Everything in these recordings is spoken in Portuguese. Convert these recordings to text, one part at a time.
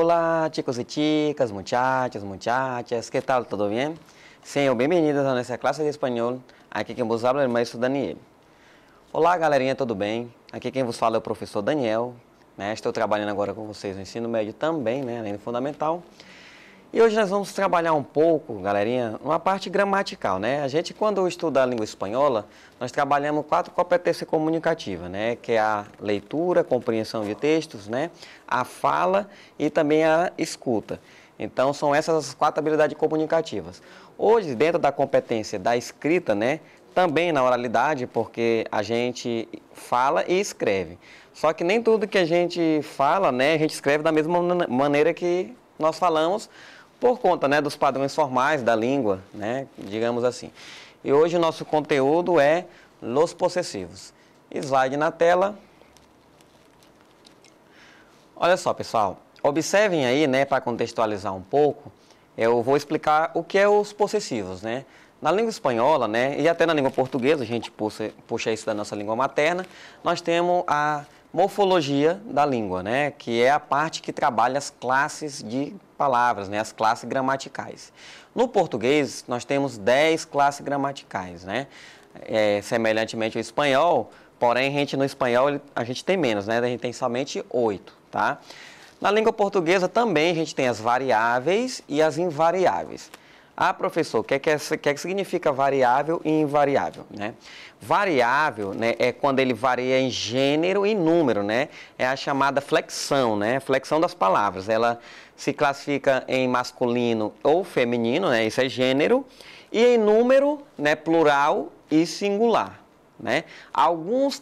Hola chicos y chicas, muchachos, muchachas, ¿qué tal? ¿Todo bien? Sejam bem-vindos a nossa classe de espanhol. Aqui quem vos fala é o maestro Daniel. Olá galerinha, tudo bem? Aqui quem vos fala é o professor Daniel, né? Estou trabalhando agora com vocês no ensino médio também, né? Além do fundamental. E hoje nós vamos trabalhar um pouco, galerinha, uma parte gramatical, né? A gente, quando estuda a língua espanhola, nós trabalhamos 4 competências comunicativas, né? Que é a leitura, compreensão de textos, né? A fala e também a escuta. Então, são essas as 4 habilidades comunicativas. Hoje, dentro da competência da escrita, né? Também na oralidade, porque a gente fala e escreve. Só que nem tudo que a gente fala, né? A gente escreve da mesma maneira que nós falamos, por conta, né, dos padrões formais da língua, né, digamos assim. E hoje o nosso conteúdo é los possessivos. Slide na tela. Olha só, pessoal, observem aí, né, para contextualizar um pouco, eu vou explicar o que é os possessivos, né. Na língua espanhola, né, e até na língua portuguesa, a gente puxa isso da nossa língua materna, nós temos a morfologia da língua, né, que é a parte que trabalha as classes de palavras, né, as classes gramaticais. No português, nós temos 10 classes gramaticais, né, semelhantemente ao espanhol, porém, no espanhol a gente tem menos, né, a gente tem somente 8, tá? Na língua portuguesa também a gente tem as variáveis e as invariáveis. Ah, professor, o que significa variável e invariável, né? Variável, né, é quando ele varia em gênero e número, né? É a chamada flexão, né? Flexão das palavras. Ela se classifica em masculino ou feminino, né? Isso é gênero. E em número, né, plural e singular, né? Algumas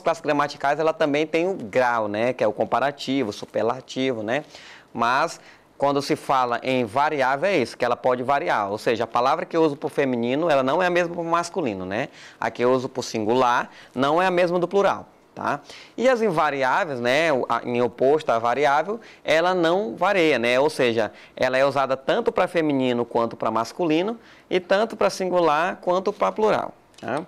classes gramaticais, ela também tem o grau, né? Que é o comparativo, superlativo, né? Mas quando se fala em variável, é isso, que ela pode variar. Ou seja, a palavra que eu uso para o feminino, ela não é a mesma para o masculino, né? A que eu uso para o singular não é a mesma do plural, tá? E as invariáveis, né, em oposto à variável, ela não varia, né? Ou seja, ela é usada tanto para feminino quanto para masculino e tanto para singular quanto para plural, tá?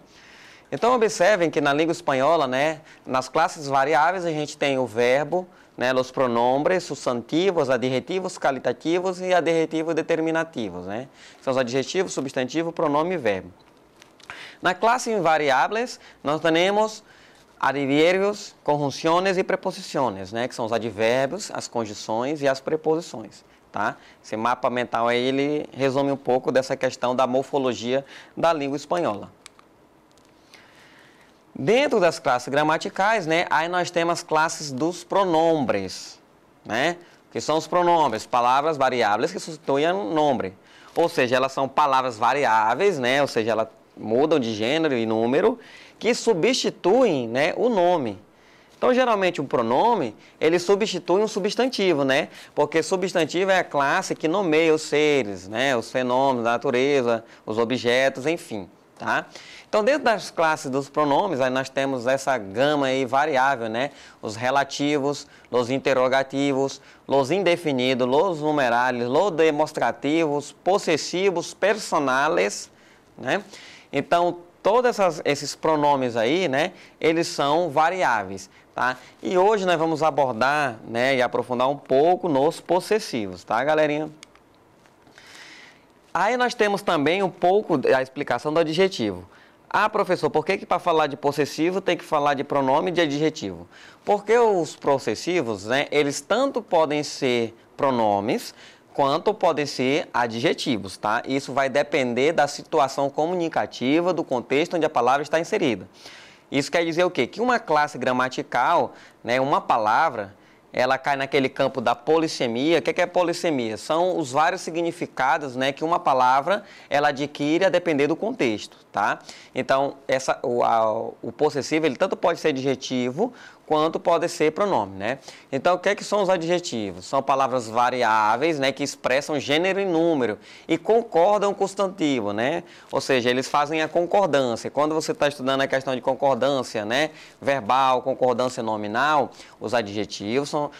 Então, observem que na língua espanhola, né, nas classes variáveis, a gente tem o verbo, né, os pronombres, substantivos, adjetivos qualitativos e adjetivos determinativos, né? São os adjetivos, substantivo, pronome e verbo. Na classe invariáveis, nós temos advérbios, conjunções e preposições, né? Que são os advérbios, as conjunções e as preposições, tá? Esse mapa mental aí, ele resume um pouco dessa questão da morfologia da língua espanhola. Dentro das classes gramaticais, né, aí nós temos as classes dos pronombres, né, que são os pronombres, palavras variáveis que substituem o nome. Ou seja, elas são palavras variáveis, né, ou seja, elas mudam de gênero e número, que substituem, né, o nome. Então, geralmente, um pronome, ele substitui um substantivo, né, porque substantivo é a classe que nomeia os seres, né, os fenômenos da natureza, os objetos, enfim, tá? Então, dentro das classes dos pronomes, aí nós temos essa gama aí variável, né? Os relativos, os interrogativos, os indefinidos, os numerais, os demonstrativos, possessivos, personales, né? Então, todos esses pronomes aí, né? Eles são variáveis, tá? E hoje nós vamos abordar, né? E aprofundar um pouco nos possessivos, tá, galerinha? Aí nós temos também um pouco a explicação do adjetivo. Ah, professor, por que para falar de possessivo tem que falar de pronome e de adjetivo? Porque os possessivos, né, eles tanto podem ser pronomes quanto podem ser adjetivos, tá? Isso vai depender da situação comunicativa, do contexto onde a palavra está inserida. Isso quer dizer o quê? Que uma classe gramatical, né, uma palavra, ela cai naquele campo da polissemia. O que é polissemia? São os vários significados, né, que uma palavra ela adquire a depender do contexto, tá? Então, o possessivo, ele tanto pode ser adjetivo quanto pode ser pronome, né? Então, o que são os adjetivos? São palavras variáveis, né, que expressam gênero e número e concordam com o substantivo, né? Ou seja, eles fazem a concordância. Quando você está estudando a questão de concordância, né, verbal, concordância nominal, os adjetivos são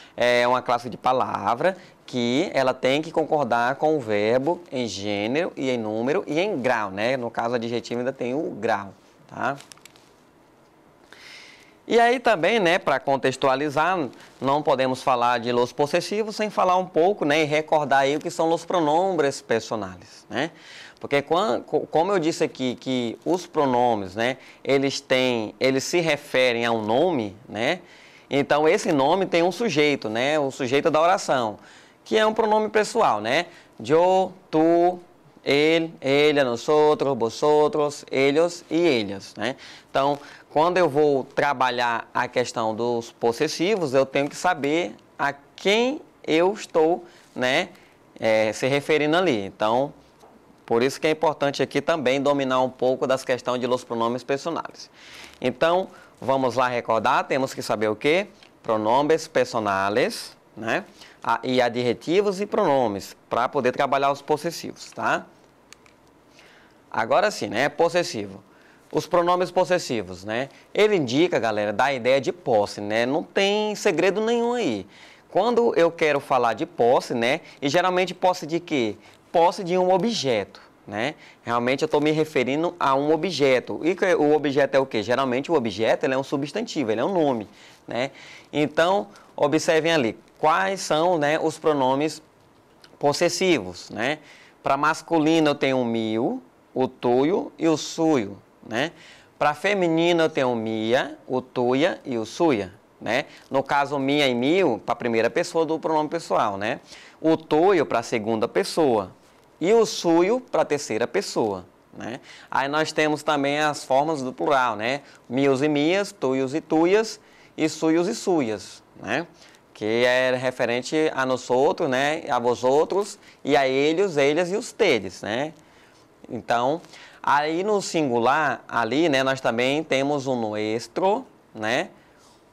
uma classe de palavra que ela tem que concordar com o verbo em gênero e em número e em grau, né? No caso, adjetivo ainda tem o grau, tá? E aí também, né, para contextualizar, não podemos falar de los possessivos sem falar um pouco, né, e recordar aí o que são os pronombres personales, né? Porque como eu disse aqui que os pronomes, né, eles se referem a um nome, né? Então esse nome tem um sujeito, né, o sujeito da oração, que é um pronome pessoal, né? Yo, tu, ele, ella, nosotros, vosotros, ellos e ellas, né? Então, quando eu vou trabalhar a questão dos possessivos, eu tenho que saber a quem eu estou, né, se referindo ali. Então, por isso que é importante aqui também dominar um pouco das questões de los pronomes personales. Então, vamos lá recordar, temos que saber o quê? Pronomes personales, né? E adjetivos e pronomes, para poder trabalhar os possessivos, tá? Agora sim, né? Possessivo. Os pronomes possessivos, né? Ele indica, galera, da ideia de posse, né? Não tem segredo nenhum aí. Quando eu quero falar de posse, né? E geralmente posse de quê? Posse de um objeto, né? Realmente eu estou me referindo a um objeto. E o objeto é o quê? Geralmente o objeto ele é um substantivo, ele é um nome, né? Então, observem ali, quais são, né, os pronomes possessivos, né? Para masculino eu tenho o mio, o tuyo e o suyo, né? Para feminino eu tenho o mia, o tuya e o suya, né? No caso, minha e mio para a primeira pessoa do pronome pessoal, né? O tuyo para a segunda pessoa e o suyo para a terceira pessoa, né? Aí nós temos também as formas do plural, né? Mios e mias, tuyos e tuyas e suyos e suyas, né? Que é referente a nós outros, né? A vós outros e a eles, elas e os teles, né? Então, aí no singular, ali, né, nós também temos o nuestro, né,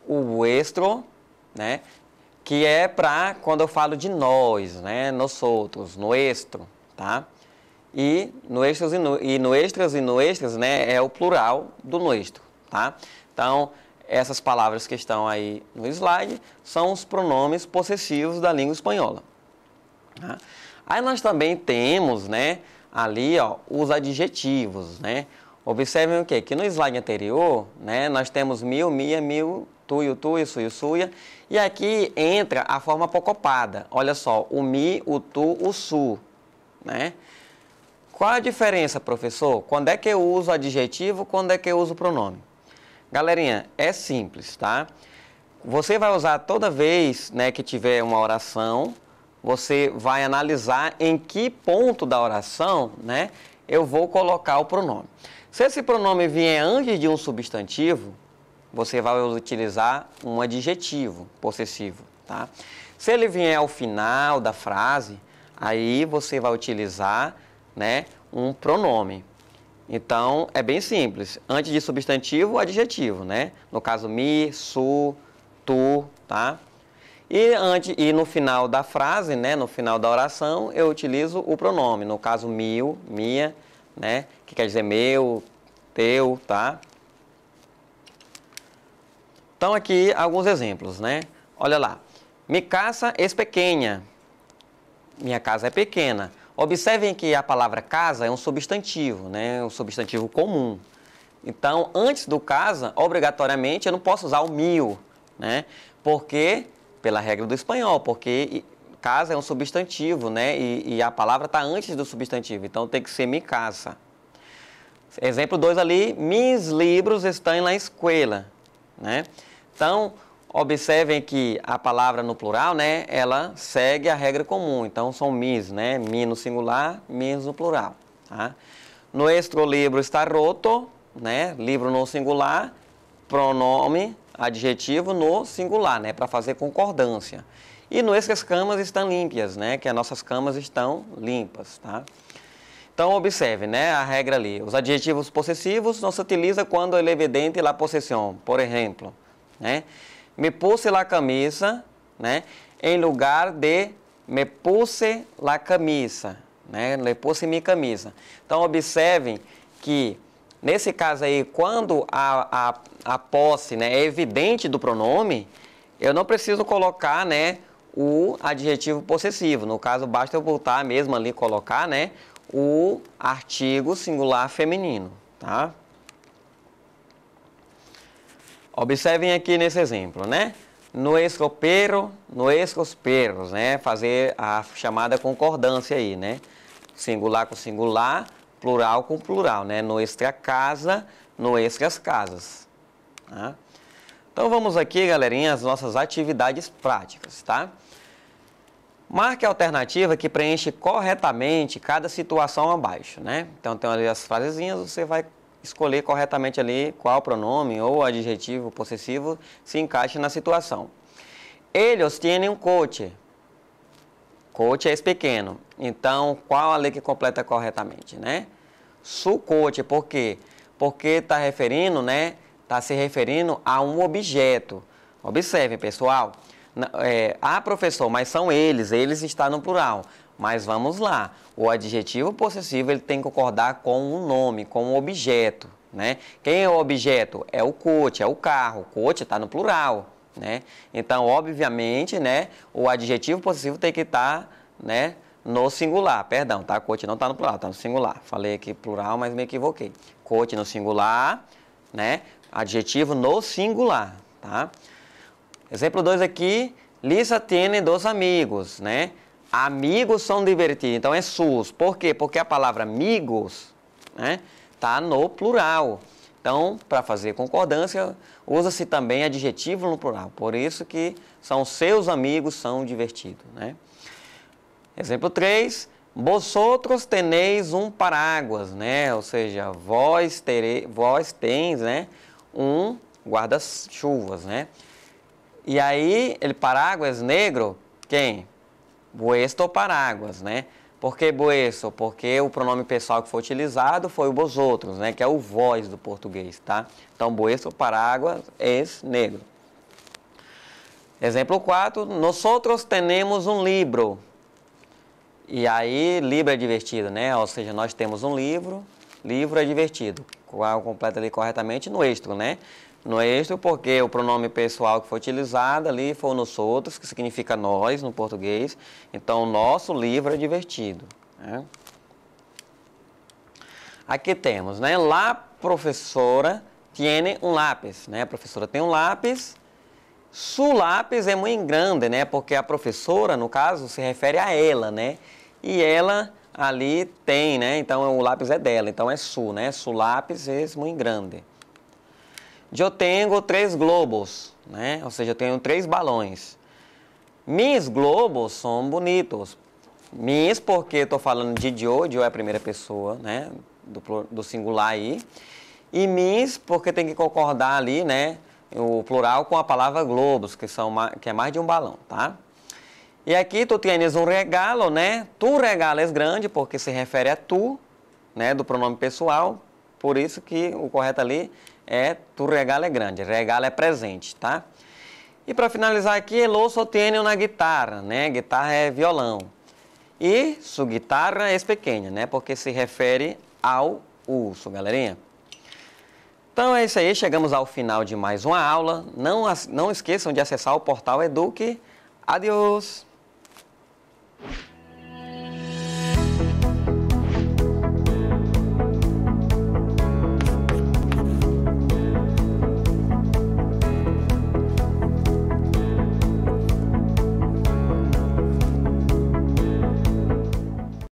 o vuestro, né, que é para quando eu falo de nós, né, nós outros, nuestro, tá? E nuestros e nuestras, né, é o plural do nuestro, tá? Então, essas palavras que estão aí no slide são os pronomes possessivos da língua espanhola. Tá? Aí nós também temos, né, ali, ó, os adjetivos, né? Observem o quê? Que no slide anterior, né, nós temos mio, mia, mil, tuyo, tuya, suyo, suya. E aqui entra a forma apocopada. Olha só, o mi, o tu, o su, né? Qual a diferença, professor? Quando é que eu uso adjetivo, quando é que eu uso pronome? Galerinha, é simples, tá? Você vai usar toda vez, né, que tiver uma oração, você vai analisar em que ponto da oração, né, eu vou colocar o pronome. Se esse pronome vier antes de um substantivo, você vai utilizar um adjetivo possessivo, tá? Se ele vier ao final da frase, aí você vai utilizar, né, um pronome. Então, é bem simples. Antes de substantivo, adjetivo, né? No caso, mi, su, tu, tá? E no final da frase, né, no final da oração, eu utilizo o pronome. No caso, mio, minha, né, que quer dizer meu, teu, tá? Então, aqui, alguns exemplos, né? Olha lá. Mi casa es pequena. Minha casa é pequena. Observem que a palavra casa é um substantivo, né? Um substantivo comum. Então, antes do casa, obrigatoriamente, eu não posso usar o mio, né? Porque... pela regra do espanhol, porque casa é um substantivo, né? E a palavra está antes do substantivo, então tem que ser mi casa. Exemplo 2 ali, mis livros estão na escola, né? Então, observem que a palavra no plural, né? Ela segue a regra comum, então são mis, né? Mi no singular, mis no plural, tá? Nuestro libro está roto, né? Livro no singular, pronome adjetivo no singular, né, para fazer concordância. E nuestras camas estão limpas, né, que as nossas camas estão limpas, tá? Então, observe, né, a regra ali. Os adjetivos possessivos não se utiliza quando ele é evidente la possessão. Por exemplo, né, me puse la camisa, né, em lugar de me puse la camisa, né, le puse mi camisa. Então, observem que nesse caso aí, quando a posse, né, é evidente do pronome, eu não preciso colocar, né, o adjetivo possessivo. No caso, basta eu voltar mesmo ali, colocar, né, o artigo singular feminino, tá? Observem aqui nesse exemplo, né? Nuestro perro, nuestros perros, né? Fazer a chamada concordância aí, né? Singular com singular, plural com plural, né? Nuestra casa, nuestras casas. Tá? Então vamos aqui, galerinha, as nossas atividades práticas, tá? Marque a alternativa que preenche corretamente cada situação abaixo, né? Então tem ali as frasezinhas, você vai escolher corretamente ali qual pronome ou adjetivo possessivo se encaixa na situação. Ellos tienen un coche. Coche é pequeno. Então, qual a lei que completa corretamente, né? Su coche, por quê? Porque está referindo, né? Está se referindo a um objeto. Observem, pessoal. Professor, mas são eles está no plural. Mas vamos lá, o adjetivo possessivo ele tem que concordar com um nome, com um objeto, né? Quem é o objeto? É o coche, é o carro. O coche está no plural, né? Então, obviamente, né, o adjetivo possessivo tem que estar, né, no singular. Perdão, tá? Coche não está no plural, está no singular. Falei aqui plural, mas me equivoquei. Coche no singular, né? Adjetivo no singular, tá? Exemplo 2 aqui, Lisa tiene dos amigos, né? Amigos são divertidos, então é sus. Por quê? Porque a palavra amigos, né, tá no plural. Então, para fazer concordância, usa-se também adjetivo no plural. Por isso que são seus amigos são divertidos, né? Exemplo 3, vosotros tenéis um paraguas, né? Ou seja, vós tens, né, um guarda-chuvas, né? E aí, ele paraguas negro, quem? Vuestro paraguas, né? Por que vuestro? Porque o pronome pessoal que foi utilizado foi o vosotros, né? Que é o vós do português, tá? Então, vuestro paraguas es negro. Exemplo 4, nosotros tenemos um livro. E aí, livro é divertido, né? Ou seja, nós temos um livro é divertido. Qual completa ali corretamente? Nuestro, né? Nuestro, porque o pronome pessoal que foi utilizado ali foi nosotros, que significa nós no português. Então, o nosso livro é divertido, né? Aqui temos, né? La professora tiene um lápis, né? A professora tem um lápis. Su lápis é muito grande, né? Porque a professora, no caso, se refere a ela, né? E ela ali tem, né? Então, o lápis é dela. Então, é su, né? Su lápis é muito grande. Eu tenho 3 globos, né? Ou seja, eu tenho 3 balões. Mis globos são bonitos. Mis, porque estou falando de Joe é a primeira pessoa, né? Do singular aí. E mis, porque tem que concordar ali, né? O plural com a palavra globos, que é mais de um balão, tá? E aqui tu tienes um regalo, né? Tu regalo é grande, porque se refere a tu, né? Do pronome pessoal. Por isso que o correto ali é tu regalo é grande, regalo é presente, tá? E para finalizar aqui, el oso tiene una guitarra, né? Guitarra é violão. E su guitarra é pequena, né? Porque se refere ao urso, galerinha. Então é isso aí, chegamos ao final de mais uma aula. Não esqueçam de acessar o portal Eduque. Adiós!